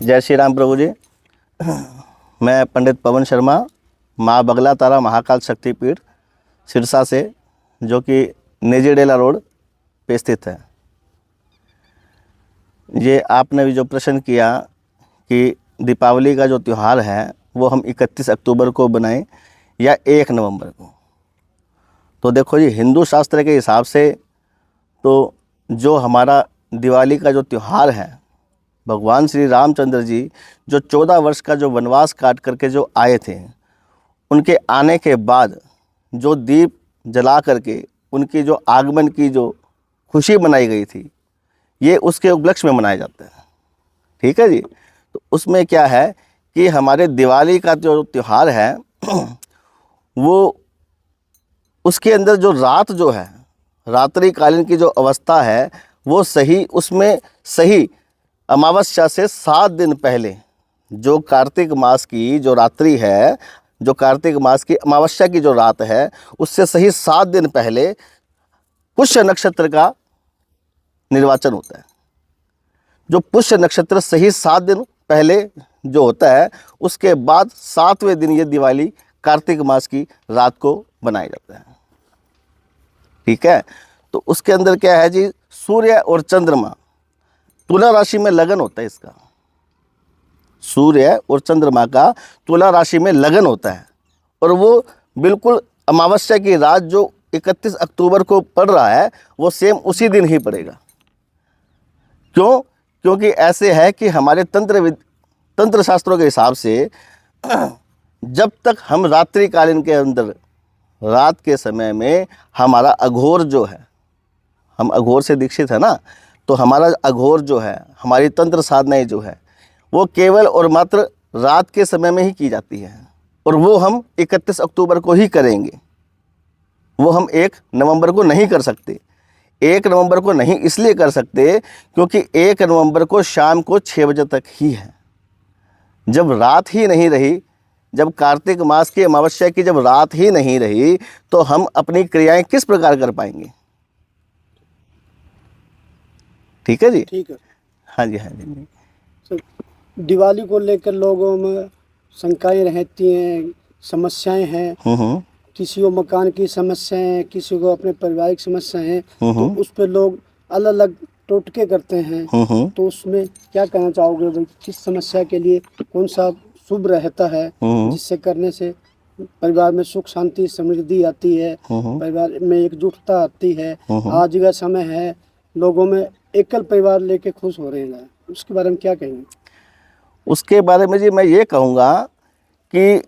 जय श्री राम प्रभु जी। मैं पंडित पवन शर्मा, माँ बगला तारा महाकाल शक्तिपीठ सिरसा से, जो कि नेजीडेला रोड पे स्थित है। ये आपने भी जो प्रश्न किया कि दीपावली का जो त्यौहार है वो हम 31 अक्टूबर को बनाएं या 1 नवंबर को, तो देखो जी, हिंदू शास्त्र के हिसाब से तो जो हमारा दिवाली का जो त्यौहार है, भगवान श्री रामचंद्र जी जो 14 वर्ष का जो वनवास काट करके जो आए थे, उनके आने के बाद जो दीप जला करके उनकी जो आगमन की जो खुशी मनाई गई थी, ये उसके उपलक्ष्य में मनाया जाता है। ठीक है जी। तो उसमें क्या है कि हमारे दिवाली का जो त्यौहार है वो उसके अंदर जो रात जो है, रात्रिकालीन की जो अवस्था है वो सही, उसमें सही अमावस्या से 7 दिन पहले जो कार्तिक मास की जो रात्रि है, जो कार्तिक मास की अमावस्या की जो रात है, उससे सही 7 दिन पहले पुष्य नक्षत्र का निर्वाचन होता है। जो पुष्य नक्षत्र सही 7 दिन पहले जो होता है, उसके बाद 7वें दिन ये दिवाली कार्तिक मास की रात को बनाया जाता है। ठीक है। तो उसके अंदर क्या है जी, सूर्य और चंद्रमा तुला राशि में लगन होता है इसका। सूर्य और चंद्रमा का तुला राशि में लगन होता है, और वो बिल्कुल अमावस्या की रात जो 31 अक्टूबर को पड़ रहा है वो सेम उसी दिन ही पड़ेगा। क्यों? क्योंकि ऐसे है कि हमारे तंत्र शास्त्रों के हिसाब से जब तक हम रात्रिकालीन के अंदर, रात के समय में हमारा अघोर जो है, हम अघोर से दीक्षित है ना, तो हमारा अघोर जो है, हमारी तंत्र साधनाएं जो है, वो केवल और मात्र रात के समय में ही की जाती है, और वो हम 31 अक्टूबर को ही करेंगे। वो हम 1 नवंबर को नहीं कर सकते। 1 नवंबर को नहीं इसलिए कर सकते क्योंकि 1 नवंबर को शाम को 6 बजे तक ही है। जब रात ही नहीं रही, जब कार्तिक मास की अमावस्या की जब रात ही नहीं रही, तो हम अपनी क्रियाएं किस प्रकार कर पाएंगे? ठीक है जी। ठीक है। हाँ जी, हाँ जी। तो दिवाली को लेकर लोगों में शंकाएं रहती हैं, समस्याएं हैं। किसी को मकान की समस्याएं हैं, किसी को अपने पारिवारिक समस्याएं हैं, तो उस पर लोग अलग अलग टोटके करते हैं। तो उसमें क्या कहना चाहोगे भाई, किस समस्या के लिए कौन सा शुभ रहता है जिससे करने से परिवार में सुख शांति समृद्धि आती है, परिवार में एकजुटता आती है। आज का समय है, लोगों में एकल परिवार लेके खुश हो रहे हैं, उसके बारे में क्या कहेंगे? उसके बारे में जी मैं ये कहूँगा कि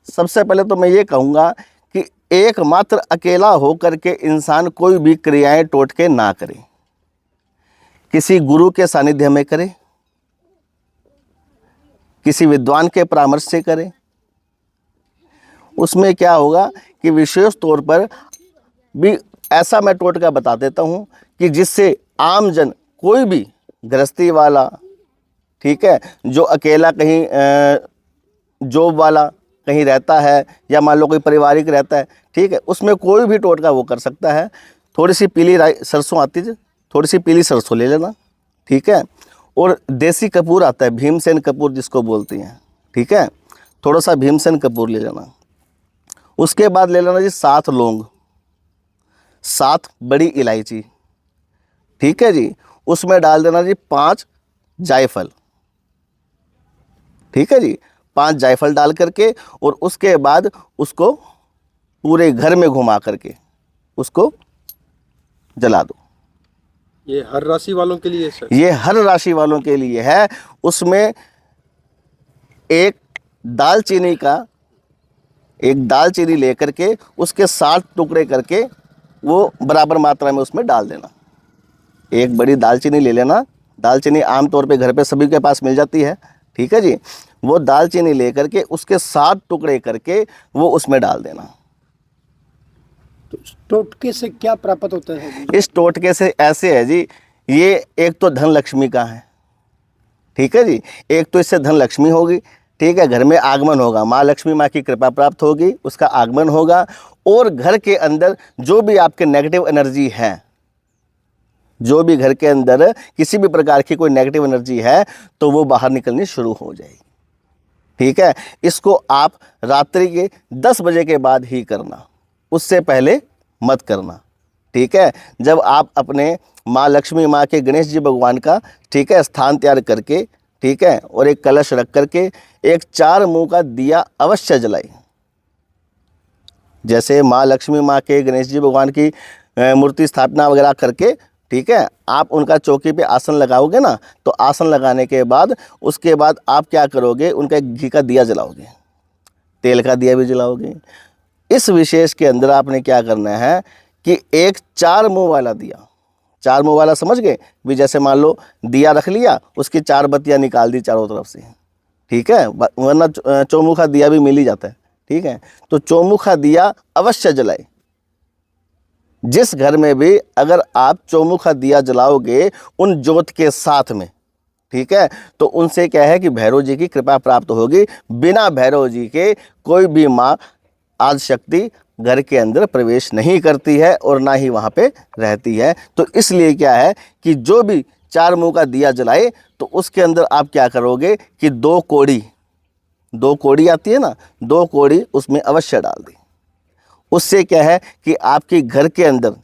सबसे पहले तो मैं ये कहूँगा कि एकमात्र अकेला होकर के इंसान कोई भी क्रियाएं टोटके ना करे, किसी गुरु के सानिध्य में करे, किसी विद्वान के परामर्श से करे। उसमें क्या होगा कि विशेष तौर पर भी ऐसा मैं टोटका बता देता हूँ कि जिससे आम जन, कोई भी गृहस्थी वाला, ठीक है, जो अकेला कहीं जॉब वाला कहीं रहता है, या मान लो कोई पारिवारिक रहता है, ठीक है, उसमें कोई भी टोटका वो कर सकता है। थोड़ी सी पीली सरसों आती है, थोड़ी सी पीली सरसों ले लेना, ठीक है, और देसी कपूर आता है, भीमसेन कपूर जिसको बोलती हैं, ठीक है, थोड़ा सा भीमसेन कपूर ले लेना। उसके बाद ले लेना जी 7 लौंग, 7 बड़ी इलायची, ठीक है जी। उसमें डाल देना जी 5 जायफल, ठीक है जी, 5 जायफल डाल करके, और उसके बाद उसको पूरे घर में घुमा करके उसको जला दो। ये हर राशि वालों के लिए सर? ये हर राशि वालों के लिए है। उसमें एक दालचीनी लेकर के उसके 7 टुकड़े करके वो बराबर मात्रा में उसमें डाल देना। एक बड़ी दालचीनी ले लेना। दालचीनी आमतौर पे घर पे सभी के पास मिल जाती है, ठीक है जी। वो दालचीनी लेकर के उसके 7 टुकड़े करके वो उसमें डाल देना। तो टोटके से क्या प्राप्त होता है? इस टोटके से ऐसे है जी, ये एक तो धन लक्ष्मी का है, ठीक है जी। एक तो इससे धन लक्ष्मी होगी, ठीक है, घर में आगमन होगा, माँ लक्ष्मी माँ की कृपा प्राप्त होगी, उसका आगमन होगा, और घर के अंदर जो भी आपके नेगेटिव एनर्जी है जो भी घर के अंदर किसी भी प्रकार की कोई नेगेटिव एनर्जी है तो वो बाहर निकलनी शुरू हो जाएगी। ठीक है, इसको आप रात्रि के 10 बजे के बाद ही करना, उससे पहले मत करना। ठीक है, जब आप अपने माँ लक्ष्मी, माँ के गणेश जी भगवान का, ठीक है, स्थान तैयार करके, ठीक है, और एक कलश रख करके एक 4 मुंह का दिया अवश्य जलाएं। जैसे माँ लक्ष्मी, माँ के गणेश जी भगवान की मूर्ति स्थापना वगैरह करके, ठीक है, आप उनका चौकी पे आसन लगाओगे ना, तो आसन लगाने के बाद उसके बाद आप क्या करोगे, उनका एक घी का दिया जलाओगे, तेल का दिया भी जलाओगे। इस विशेष के अंदर आपने क्या करना है कि एक 4 मुंह वाला दिया, 4 मुंह वाला समझ गए भी, जैसे मान लो दिया रख लिया, उसकी 4 बत्तियां निकाल दी चारों तरफ से। ठीक है, वरना चौमुखा दिया भी मिल ही जाता है। ठीक है, तो चौमुखा दिया अवश्य जलाए। जिस घर में भी अगर आप चौमुखा दिया जलाओगे उन ज्योत के साथ में, ठीक है, तो उनसे क्या है कि भैरव जी की कृपा प्राप्त होगी। बिना भैरव जी के कोई भी माँ आदि शक्ति घर के अंदर प्रवेश नहीं करती है और ना ही वहाँ पे रहती है। तो इसलिए क्या है कि जो भी 4 मुंह का दिया जलाए तो उसके अंदर आप क्या करोगे कि 2 कोड़ी आती है ना, 2 कोड़ी उसमें अवश्य डाल दी। उससे क्या है कि आपके घर के अंदर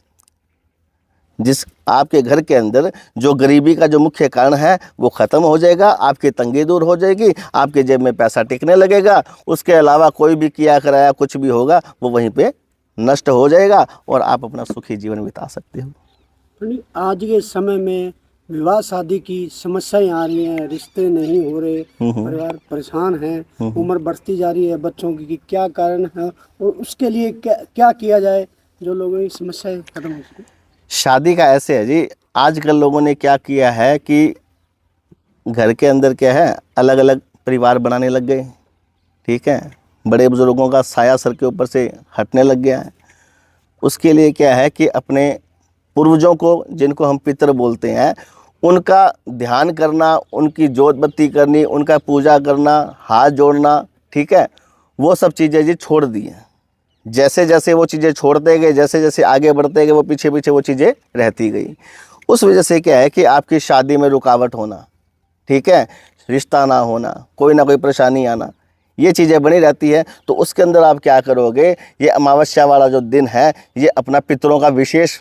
आपके घर के अंदर जो गरीबी का जो मुख्य कारण है वो ख़त्म हो जाएगा, आपकी तंगी दूर हो जाएगी, आपके जेब में पैसा टिकने लगेगा। उसके अलावा कोई भी किया कराया कुछ भी होगा वो वहीं पे नष्ट हो जाएगा और आप अपना सुखी जीवन बिता सकते हो। आज के समय में विवाह शादी की समस्याएं आ रही हैं, रिश्ते नहीं हो रहे, परिवार परेशान है, उम्र बढ़ती जा रही है बच्चों की, क्या कारण है और उसके लिए क्या किया जाए जो लोगों की समस्याएं खत्म हो सके? शादी का ऐसे है जी, आजकल लोगों ने क्या किया है कि घर के अंदर क्या है अलग अलग परिवार बनाने लग गए। ठीक है, बड़े बुजुर्गों का साया सर के ऊपर से हटने लग गया है। उसके लिए क्या है कि अपने पूर्वजों को, जिनको हम पितर बोलते हैं, उनका ध्यान करना, उनकी जोत बत्ती करनी, उनका पूजा करना, हाथ जोड़ना, ठीक है, वो सब चीज़ें जी छोड़ दी हैं। जैसे जैसे वो चीज़ें छोड़ते गए, जैसे जैसे आगे बढ़ते गए, वो पीछे पीछे वो चीज़ें रहती गई। उस वजह से क्या है कि आपकी शादी में रुकावट होना, ठीक है, रिश्ता ना होना, कोई ना कोई परेशानी आना, ये चीज़ें बनी रहती है। तो उसके अंदर आप क्या करोगे, ये अमावस्या वाला जो दिन है ये अपना पितरों का विशेष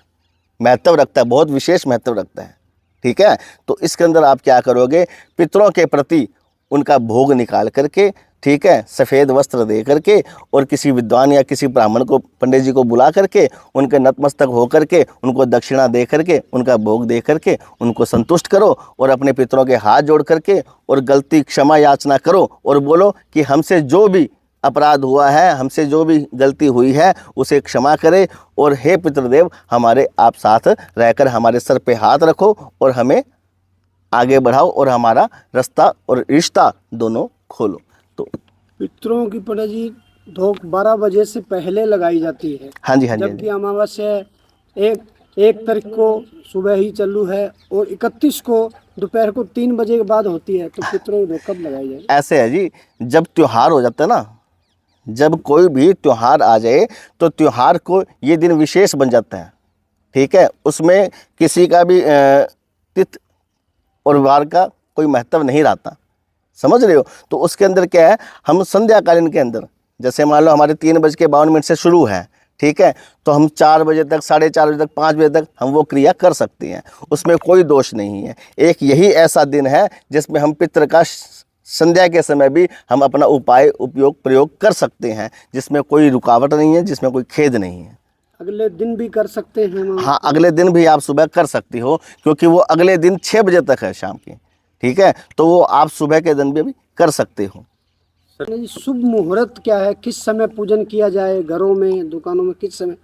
महत्व रखता है, बहुत विशेष महत्व रखता है। ठीक है, तो इसके अंदर आप क्या करोगे, पितरों के प्रति उनका भोग निकाल करके, ठीक है, सफ़ेद वस्त्र दे करके और किसी विद्वान या किसी ब्राह्मण को, पंडित जी को बुला करके उनके नतमस्तक हो करके उनको दक्षिणा दे करके, उनका भोग दे करके उनको संतुष्ट करो और अपने पितरों के हाथ जोड़ करके और गलती क्षमा याचना करो और बोलो कि हमसे जो भी अपराध हुआ है, हमसे जो भी गलती हुई है उसे क्षमा करे और हे पितृदेव हमारे आप साथ रहकर हमारे सर पे हाथ रखो और हमें आगे बढ़ाओ और हमारा रास्ता और रिश्ता दोनों खोलो। तो पितरों की पंडित जी 12 बजे से पहले लगाई जाती है। हाँ जी, हाँ जी, जबकि अमावस्या एक तारीख को सुबह ही चालू है और 31 को दोपहर को 3 बजे के बाद होती है। तो पितरों की कब लगाई जाए? ऐसे है जी, जब त्योहार हो जाता है ना, जब कोई भी त्यौहार आ जाए तो त्यौहार को ये दिन विशेष बन जाता है। ठीक है, उसमें किसी का भी तिथि और वार का कोई महत्व नहीं रहता, समझ रहे हो। तो उसके अंदर क्या है, हम संध्याकालीन के अंदर, जैसे मान लो हमारे 3:52 से शुरू है, ठीक है, तो हम 4 बजे तक, 4:30 बजे तक, 5 बजे तक हम वो क्रिया कर सकते हैं, उसमें कोई दोष नहीं है। एक यही ऐसा दिन है जिसमें हम पितृ का संध्या के समय भी हम अपना उपाय उपयोग प्रयोग कर सकते हैं, जिसमें कोई रुकावट नहीं है, जिसमें कोई खेद नहीं है। अगले दिन भी कर सकते हैं? हाँ, अगले दिन भी आप सुबह कर सकती हो, क्योंकि वो अगले दिन 6 बजे तक है शाम की। ठीक है, तो वो आप सुबह के दिन भी कर सकते हो। शुभ मुहूर्त क्या है, किस समय पूजन किया जाए, घरों में दुकानों में किस समय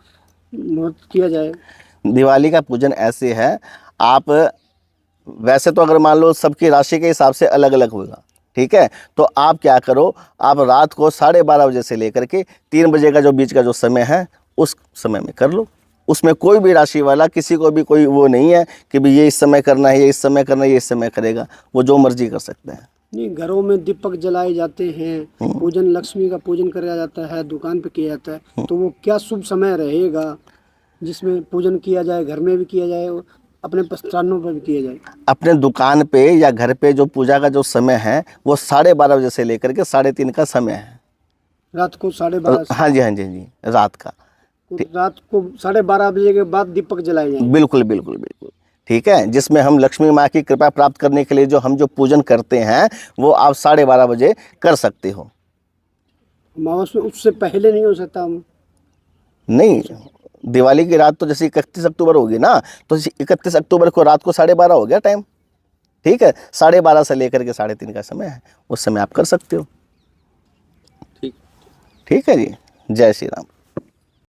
मुहूर्त किया जाए? दिवाली का पूजन ऐसे है, आप वैसे तो अगर मान लो सबकी राशि के हिसाब से अलग अलग होगा, ठीक है, तो आप क्या करो, आप रात को 12:30 बजे से लेकर के 3 बजे का जो बीच का जो समय है उस समय में कर लो। उसमें कोई भी राशि वाला, किसी को भी कोई वो नहीं है कि भाई ये इस समय करना है, ये इस समय करना है, ये इस समय करेगा, वो जो मर्जी कर सकते हैं। नहीं, घरों में दीपक जलाए जाते हैं, पूजन लक्ष्मी का पूजन किया जाता है, दुकान पे किया जाता है, तो वो क्या शुभ समय रहेगा जिसमें पूजन किया जाए, घर में भी किया जाए अपने स्थानों पर भी किया जाए। अपने दुकान पे या घर पे जो पूजा का जो समय है वो 12:30 बजे से लेकर के 3:30 का समय है। रात को 12:30 से। हाँ जी, हाँ जी, हाँ जी, रात का। रात को 12:30 बजे के बाद दीपक जलाए जाएंगे। बिल्कुल बिल्कुल बिल्कुल, ठीक है। जिसमें हम लक्ष्मी माँ की कृपा प्राप्त करने के लिए जो हम जो पूजन करते हैं वो आप 12:30 बजे कर सकते हो। अमावस में उससे पहले नहीं हो सकता? नहीं, दिवाली की रात तो जैसे 31 अक्टूबर होगी ना, तो 31 अक्टूबर को रात को 12:30 हो गया टाइम, ठीक है। 12:30 से लेकर के 3:30 का समय है, उस समय आप कर सकते हो। ठीक। ठीक है जी, जय श्री राम।